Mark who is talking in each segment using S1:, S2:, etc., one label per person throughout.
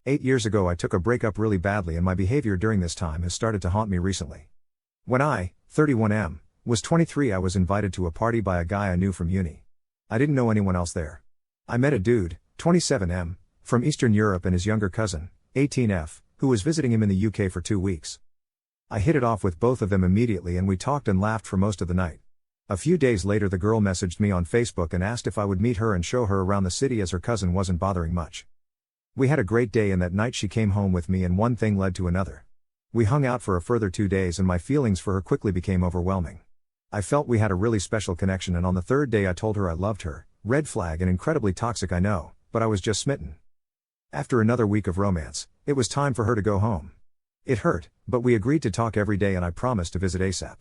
S1: 8 years ago I took a breakup really badly and my behavior during this time has started to haunt me recently. When I, 31M, was 23 I was invited to a party by a guy I knew from uni. I didn't know anyone else there. I met a dude, 27M, from Eastern Europe and his younger cousin, 18F, who was visiting him in the UK for 2 weeks. I hit it off with both of them immediately and we talked and laughed for most of the night. A few days later the girl messaged me on Facebook and asked if I would meet her and show her around the city as her cousin wasn't bothering much. We had a great day and that night she came home with me and one thing led to another. We hung out for a further 2 days and my feelings for her quickly became overwhelming. I felt we had a really special connection and on the third day I told her I loved her. Red flag and incredibly toxic I know, but I was just smitten. After another week of romance, it was time for her to go home. It hurt, but we agreed to talk every day and I promised to visit ASAP.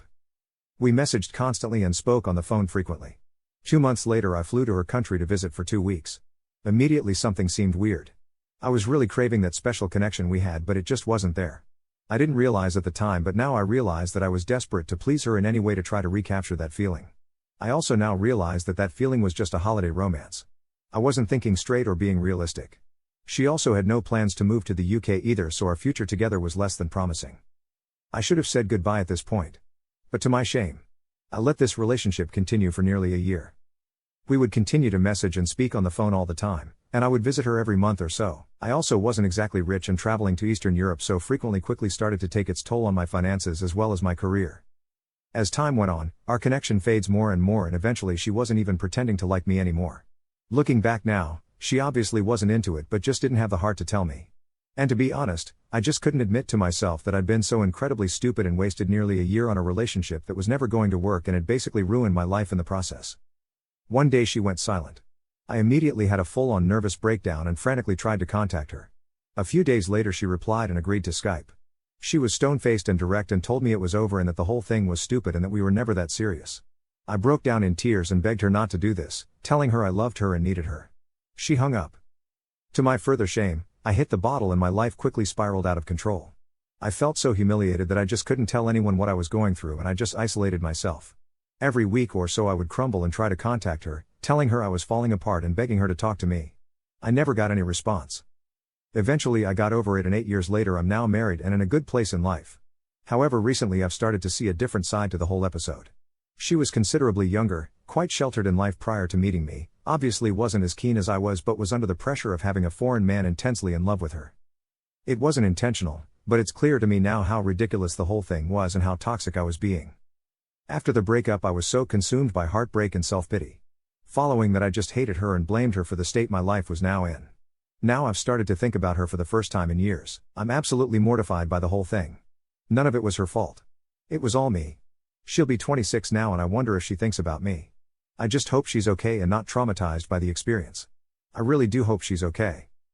S1: We messaged constantly and spoke on the phone frequently. 2 months later I flew to her country to visit for 2 weeks. Immediately something seemed weird. I was really craving that special connection we had but it just wasn't there. I didn't realize at the time but now I realize that I was desperate to please her in any way to try to recapture that feeling. I also now realize that that feeling was just a holiday romance. I wasn't thinking straight or being realistic. She also had no plans to move to the UK either so our future together was less than promising. I should have said goodbye at this point. But to my shame, I let this relationship continue for nearly a year. We would continue to message and speak on the phone all the time, and I would visit her every month or so. I also wasn't exactly rich and traveling to Eastern Europe so frequently quickly started to take its toll on my finances as well as my career. As time went on, our connection fades more and more and eventually she wasn't even pretending to like me anymore. Looking back now, she obviously wasn't into it but just didn't have the heart to tell me. And to be honest, I just couldn't admit to myself that I'd been so incredibly stupid and wasted nearly a year on a relationship that was never going to work and had basically ruined my life in the process. One day she went silent. I immediately had a full-on nervous breakdown and frantically tried to contact her. A few days later she replied and agreed to Skype. She was stone-faced and direct and told me it was over and that the whole thing was stupid and that we were never that serious. I broke down in tears and begged her not to do this, telling her I loved her and needed her. She hung up. To my further shame, I hit the bottle and my life quickly spiraled out of control. I felt so humiliated that I just couldn't tell anyone what I was going through and I just isolated myself. Every week or so I would crumble and try to contact her, telling her I was falling apart and begging her to talk to me. I never got any response. Eventually I got over it and 8 years later I'm now married and in a good place in life. However, recently I've started to see a different side to the whole episode. She was considerably younger, quite sheltered in life prior to meeting me, obviously wasn't as keen as I was but was under the pressure of having a foreign man intensely in love with her. It wasn't intentional, but it's clear to me now how ridiculous the whole thing was and how toxic I was being. After the breakup I was so consumed by heartbreak and self-pity. Following that I just hated her and blamed her for the state my life was now in. Now I've started to think about her for the first time in years. I'm absolutely mortified by the whole thing. None of it was her fault. It was all me. She'll be 26 now and I wonder if she thinks about me. I just hope she's okay and not traumatized by the experience. I really do hope she's okay.